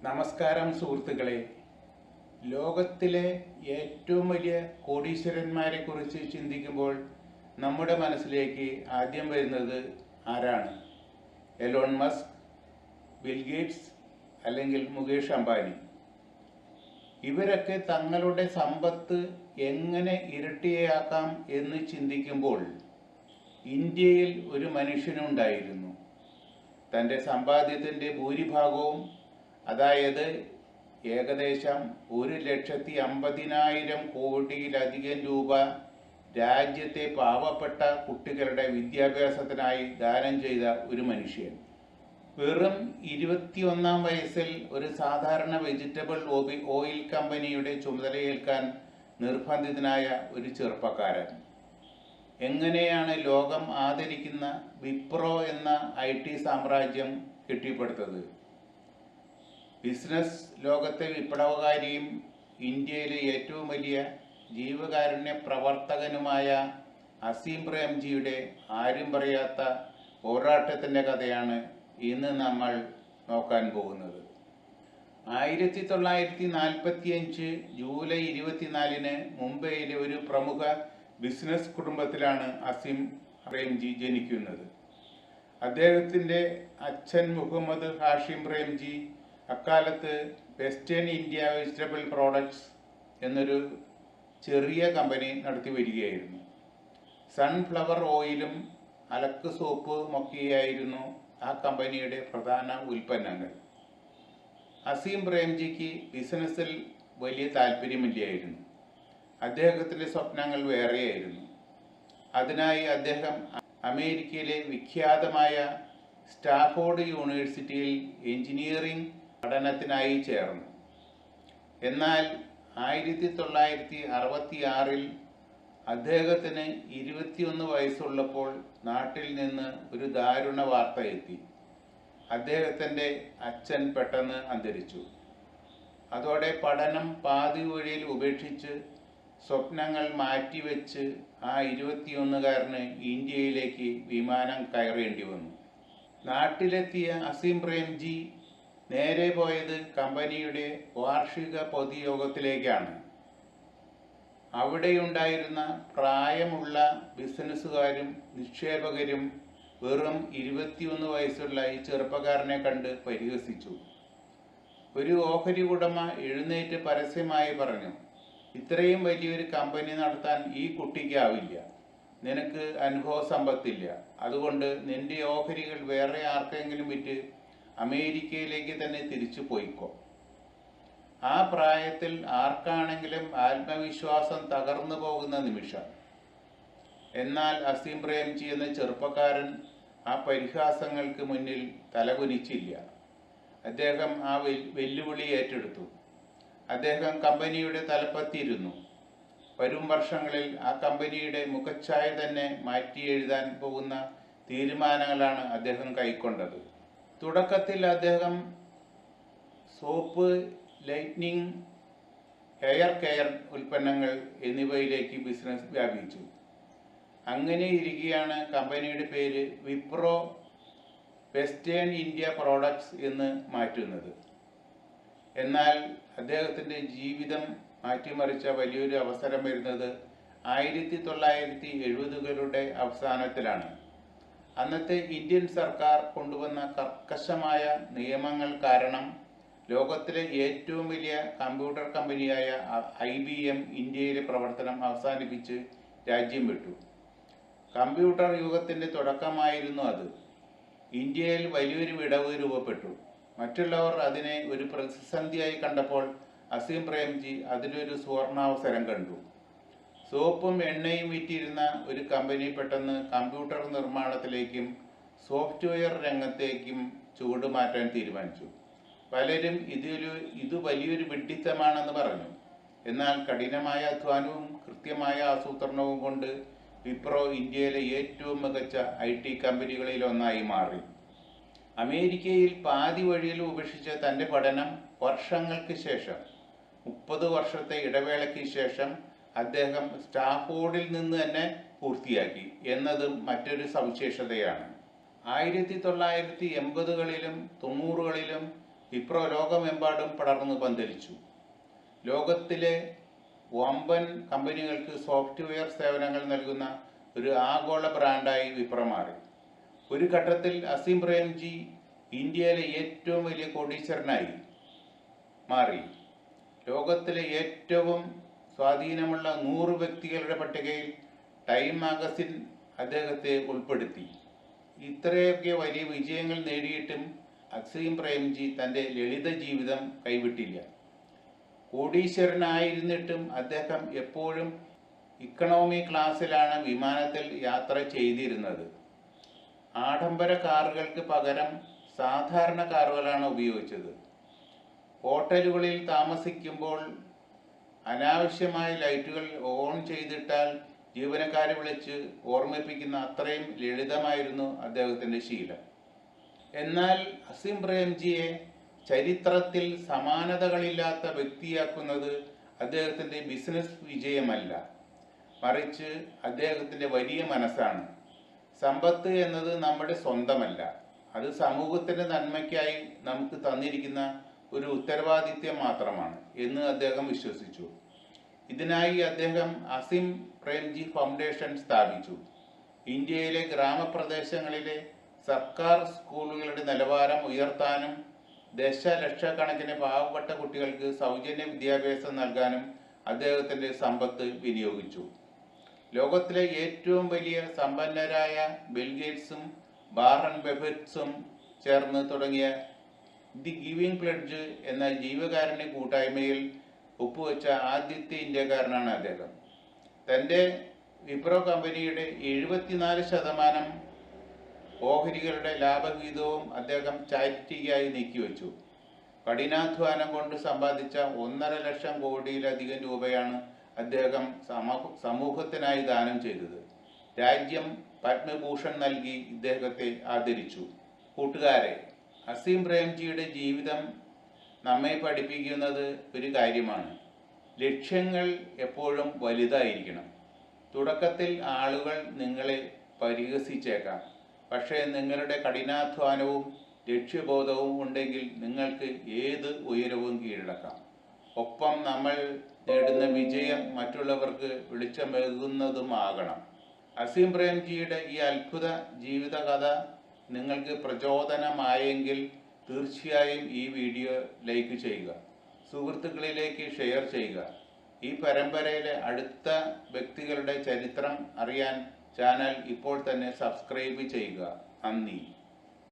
നമസ്കാരം സുഹൃത്തുക്കളെ. ലോകത്തിലെ ഏറ്റവും വലിയ കോടീശ്വരന്മാരെ കുറിച്ച് ചിന്തിക്കുമ്പോൾ നമ്മുടെ മനസ്സിലേക്ക് ആദ്യം വരുന്നത് ആരാണ്? എലോൺ മസ്ക്, ബിൽ ഗേറ്റ്സ് അല്ലെങ്കിൽ മുകേഷ് അംബാനി. ഇവരൊക്കെ തങ്ങളുടെ സമ്പത്ത് എങ്ങനെ ഇരട്ടിയാക്കാം എന്ന് ചിന്തിക്കുമ്പോൾ ഇന്ത്യയിൽ ഒരു മനുഷ്യനുണ്ടായിരുന്നു. തൻ്റെ സമ്പാദ്യത്തിൻ്റെ ഭൂരിഭാഗവും, അതായത് ഏകദേശം 1,50,000 കോടിയിലധികം രൂപ രാജ്യത്തെ പാവപ്പെട്ട കുട്ടികളുടെ വിദ്യാഭ്യാസത്തിനായി ദാനം ചെയ്ത ഒരു മനുഷ്യൻ. വെറും 21-ാം വയസ്സിൽ ഒരു സാധാരണ വെജിറ്റബിൾ ഓയിൽ കമ്പനിയുടെ ചുമതലയേൽക്കാൻ നിർബന്ധിതനായ ഒരു ചെറുപ്പക്കാരൻ. എങ്ങനെയാണ് ലോകം ആദരിക്കുന്ന വിപ്രോ എന്ന IT സാമ്രാജ്യം കെട്ടിപ്പടുത്തത്? ബിസിനസ് ലോകത്തെ വിപ്ലവകാരിയും ഇന്ത്യയിലെ ഏറ്റവും വലിയ ജീവകാരുണ്യ പ്രവർത്തകനുമായ അസീം പ്രേംജിയുടെ ആരും പറയാത്ത പോരാട്ടത്തിൻ്റെ കഥയാണ് ഇന്ന് നമ്മൾ നോക്കാൻ പോകുന്നത്. 1945 ജൂലൈ 24-ന് മുംബൈയിലെ ഒരു പ്രമുഖ ബിസിനസ് കുടുംബത്തിലാണ് അസീം പ്രേംജി ജനിക്കുന്നത്. അദ്ദേഹത്തിൻ്റെ അച്ഛൻ മുഹമ്മദ് ഹാഷിം പ്രേംജി അക്കാലത്ത് വെസ്റ്റേൺ ഇന്ത്യ വെജിറ്റബിൾ പ്രോഡക്ട്സ് എന്നൊരു ചെറിയ കമ്പനി നടത്തി വരികയായിരുന്നു. സൺഫ്ലവർ ഓയിലും അലക്ക് സോപ്പുമൊക്കെയായിരുന്നു ആ കമ്പനിയുടെ പ്രധാന ഉൽപ്പന്നങ്ങൾ. അസീം പ്രേംജിക്ക് ബിസിനസ്സിൽ വലിയ താല്പര്യമില്ലായിരുന്നു. അദ്ദേഹത്തിൻ്റെ സ്വപ്നങ്ങൾ വേറെയായിരുന്നു. അതിനായി അദ്ദേഹം അമേരിക്കയിലെ വിഖ്യാതമായ സ്റ്റാഫോർഡ് യൂണിവേഴ്സിറ്റിയിൽ എഞ്ചിനീയറിംഗ് പഠനത്തിനായി ചേർന്നു. എന്നാൽ 1966-ൽ അദ്ദേഹത്തിന് 21 വയസ്സുള്ളപ്പോൾ നാട്ടിൽ നിന്ന് ഒരു ദാരുണ വാർത്ത എത്തി. അദ്ദേഹത്തിൻ്റെ അച്ഛൻ പെട്ടെന്ന് അന്തരിച്ചു. അതോടെ പഠനം പാതി വഴിയിൽ ഉപേക്ഷിച്ച് സ്വപ്നങ്ങൾ മാറ്റിവെച്ച് ആ 21-കാരന് ഇന്ത്യയിലേക്ക് വിമാനം കയറേണ്ടി വന്നു. നാട്ടിലെത്തിയ അസീം പ്രേംജി നേരെ പോയത് കമ്പനിയുടെ വാർഷിക പൊതുയോഗത്തിലേക്കാണ്. അവിടെയുണ്ടായിരുന്ന പ്രായമുള്ള ബിസിനസ്സുകാരും നിക്ഷേപകരും വെറും 21 വയസ്സുള്ള ഈ ചെറുപ്പക്കാരനെ കണ്ട് പരിഹസിച്ചു. ഒരു ഓഹരി ഉടമ എഴുന്നേറ്റ് പരസ്യമായി പറഞ്ഞു, "ഇത്രയും വലിയൊരു കമ്പനി നടത്താൻ ഈ കുട്ടിക്കാവില്ല. നിനക്ക് അനുഭവ സമ്പത്തില്ല. അതുകൊണ്ട് നിന്റെ ഓഹരികൾ വേറെ ആർക്കെങ്കിലും വിറ്റ് അമേരിക്കയിലേക്ക് തന്നെ തിരിച്ചു പോയിക്കോ." ആ പ്രായത്തിൽ ആർക്കാണെങ്കിലും ആത്മവിശ്വാസം തകർന്നു പോകുന്ന നിമിഷം. എന്നാൽ അസീം പ്രേംജി എന്ന ചെറുപ്പക്കാരൻ ആ പരിഹാസങ്ങൾക്ക് മുന്നിൽ തലകുനിച്ചില്ല. അദ്ദേഹം ആ വെല്ലുവിളി ഏറ്റെടുത്തു. അദ്ദേഹം കമ്പനിയുടെ തലപ്പത്തിരുന്നു. വരും വർഷങ്ങളിൽ ആ കമ്പനിയുടെ മുഖച്ഛായ തന്നെ മാറ്റി എഴുതാൻ പോകുന്ന തീരുമാനങ്ങളാണ് അദ്ദേഹം കൈക്കൊണ്ടത്. തുടക്കത്തിൽ അദ്ദേഹം സോപ്പ്, ലൈറ്റ്നിങ്, ഹെയർ കെയർ ഉൽപ്പന്നങ്ങൾ എന്നിവയിലേക്ക് ബിസിനസ് വ്യാപിച്ചു. അങ്ങനെ ഇരിക്കെയാണ് കമ്പനിയുടെ പേര് വിപ്രോ വെസ്റ്റേൺ ഇന്ത്യ പ്രോഡക്ട്സ് എന്ന് മാറ്റുന്നത്. എന്നാൽ അദ്ദേഹത്തിൻ്റെ ജീവിതം മാറ്റിമറിച്ച വലിയൊരു അവസരം വരുന്നത് 1970-കളുടെ അവസാനത്തിലാണ്. അന്നത്തെ ഇന്ത്യൻ സർക്കാർ കൊണ്ടുവന്ന കർക്കശമായ നിയമങ്ങൾ കാരണം ലോകത്തിലെ ഏറ്റവും വലിയ കമ്പ്യൂട്ടർ കമ്പനിയായ IBM ഇന്ത്യയിലെ പ്രവർത്തനം അവസാനിപ്പിച്ച് രാജ്യം വിട്ടു. കമ്പ്യൂട്ടർ യുഗത്തിൻ്റെ തുടക്കമായിരുന്നു അത്. ഇന്ത്യയിൽ വലിയൊരു വിടവ് രൂപപ്പെട്ടു. മറ്റുള്ളവർ അതിനെ ഒരു പ്രതിസന്ധിയായി കണ്ടപ്പോൾ അസീം പ്രേംജി അതിലൊരു സുവർണാവസരം കണ്ടു. സോപ്പും എണ്ണയും വിറ്റിരുന്ന ഒരു കമ്പനി പെട്ടെന്ന് കമ്പ്യൂട്ടർ നിർമ്മാണത്തിലേക്കും സോഫ്റ്റ്വെയർ രംഗത്തേക്കും ചുവടുമാറ്റാൻ തീരുമാനിച്ചു. പലരും ഇത് വലിയൊരു വിഡ്ഢിത്തമാണെന്ന് പറഞ്ഞു. എന്നാൽ കഠിനമായ അധ്വാനവും കൃത്യമായ ആസൂത്രണവും കൊണ്ട് വിപ്രോ ഇന്ത്യയിലെ ഏറ്റവും മികച്ച IT കമ്പനികളിൽ ഒന്നായി മാറി. അമേരിക്കയിൽ പാതി വഴിയിൽ ഉപേക്ഷിച്ച തൻ്റെ പഠനം വർഷങ്ങൾക്ക് ശേഷം, 30 വർഷത്തെ ഇടവേളയ്ക്ക് ശേഷം അദ്ദേഹം സ്റ്റാഫോർഡിൽ നിന്ന് തന്നെ പൂർത്തിയാക്കി എന്നതും മറ്റൊരു സവിശേഷതയാണ്. 1980-കളിലും 90-കളിലും വിപ്രോ ലോകമെമ്പാടും പടർന്നു പന്തലിച്ചു. ലോകത്തിലെ വമ്പൻ കമ്പനികൾക്ക് സോഫ്റ്റ്വെയർ സേവനങ്ങൾ നൽകുന്ന ഒരു ആഗോള ബ്രാൻഡായി വിപ്രോ മാറി. ഒരു ഘട്ടത്തിൽ അസീം പ്രേംജി ഇന്ത്യയിലെ ഏറ്റവും വലിയ കോടീശ്വരനായി മാറി. ലോകത്തിലെ ഏറ്റവും സ്വാധീനമുള്ള 100 വ്യക്തികളുടെ പട്ടികയിൽ ടൈം മാഗസിൻ അദ്ദേഹത്തെ ഉൾപ്പെടുത്തി. ഇത്രയൊക്കെ വലിയ വിജയങ്ങൾ നേടിയിട്ടും അസീം പ്രേംജി തൻ്റെ ലളിത ജീവിതം കൈവിട്ടില്ല. കോടീശ്വരനായിരുന്നിട്ടും അദ്ദേഹം എപ്പോഴും ഇക്കണോമി ക്ലാസ്സിലാണ് വിമാനത്തിൽ യാത്ര ചെയ്തിരുന്നത്. ആഡംബര കാറുകൾക്ക് പകരം സാധാരണ കാറുകളാണ് ഉപയോഗിച്ചത്. ഹോട്ടലുകളിൽ താമസിക്കുമ്പോൾ അനാവശ്യമായ ലൈറ്റുകൾ ഓൺ ചെയ്തിട്ടാൽ ജീവനക്കാരെ വിളിച്ച് ഓർമ്മിപ്പിക്കുന്ന അത്രയും ലളിതമായിരുന്നു അദ്ദേഹത്തിൻ്റെ ശീലം. എന്നാൽ അസീം പ്രേംജിയെ ചരിത്രത്തിൽ സമാനതകളില്ലാത്ത വ്യക്തിയാക്കുന്നത് അദ്ദേഹത്തിൻ്റെ ബിസിനസ് വിജയമല്ല, മറിച്ച് അദ്ദേഹത്തിൻ്റെ വലിയ മനസ്സാണ്. സമ്പത്ത് എന്നത് നമ്മുടെ സ്വന്തമല്ല, അത് സമൂഹത്തിൻ്റെ നന്മയ്ക്കായി നമുക്ക് തന്നിരിക്കുന്ന ഒരു ഉത്തരവാദിത്യം മാത്രമാണ് എന്ന് അദ്ദേഹം വിശ്വസിച്ചു. ഇതിനായി അദ്ദേഹം അസീം പ്രേംജി ഫൗണ്ടേഷൻ സ്ഥാപിച്ചു. ഇന്ത്യയിലെ ഗ്രാമപ്രദേശങ്ങളിലെ സർക്കാർ സ്കൂളുകളുടെ നിലവാരം ഉയർത്താനും ദശലക്ഷക്കണക്കിന് പാവപ്പെട്ട കുട്ടികൾക്ക് സൗജന്യ വിദ്യാഭ്യാസം നൽകാനും അദ്ദേഹത്തിൻ്റെ സമ്പത്ത് വിനിയോഗിച്ചു. ലോകത്തിലെ ഏറ്റവും വലിയ സമ്പന്നരായ ബിൽഗേറ്റ്സും വാറൻ ബഫറ്റും ചേർന്ന് തുടങ്ങിയ ദി ഗിവിംഗ് പ്ലെഡ്ജ് എന്ന ജീവകാരുണ്യ കൂട്ടായ്മയിൽ ഒപ്പുവെച്ച ആദ്യത്തെ ഇന്ത്യക്കാരനാണ് അദ്ദേഹം. തൻ്റെ വിപ്രോ കമ്പനിയുടെ 74% ഓഹരികളുടെ ലാഭവിഹിതവും അദ്ദേഹം ചാരിറ്റിക്കായി നീക്കിവെച്ചു. കഠിനാധ്വാനം കൊണ്ട് സമ്പാദിച്ച 1.5 ലക്ഷം കോടിയിലധികം രൂപയാണ് അദ്ദേഹം സമൂഹത്തിനായി ദാനം ചെയ്തത്. രാജ്യം പത്മഭൂഷൺ നൽകി ഇദ്ദേഹത്തെ ആദരിച്ചു. കൂട്ടുകാരെ, അസീം പ്രേംജിയുടെ ജീവിതം നമ്മെ പഠിപ്പിക്കുന്നത് ഒരു കാര്യമാണ്: ലക്ഷ്യങ്ങൾ എപ്പോഴും വലുതായിരിക്കണം. തുടക്കത്തിൽ ആളുകൾ നിങ്ങളെ പരിഹസിച്ചേക്കാം, പക്ഷേ നിങ്ങളുടെ കഠിനാധ്വാനവും ലക്ഷ്യബോധവും ഉണ്ടെങ്കിൽ നിങ്ങൾക്ക് ഏത് ഉയരവും കീഴടക്കാം. ഒപ്പം നമ്മൾ നേടുന്ന വിജയം മറ്റുള്ളവർക്ക് വെളിച്ചമേകുന്നതുമാകണം. അസീം പ്രേംജിയുടെ ഈ അത്ഭുത ജീവിതകഥ നിങ്ങൾക്ക് പ്രചോദനമായെങ്കിൽ തീർച്ചയായും ഈ വീഡിയോ ലൈക്ക് ചെയ്യുക, സുഹൃത്തുക്കളിലേക്ക് ഷെയർ ചെയ്യുക. ഈ പരമ്പരയിലെ അടുത്ത വ്യക്തികളുടെ ചരിത്രം അറിയാൻ ചാനൽ ഇപ്പോൾ തന്നെ സബ്സ്ക്രൈബ് ചെയ്യുക. നന്ദി.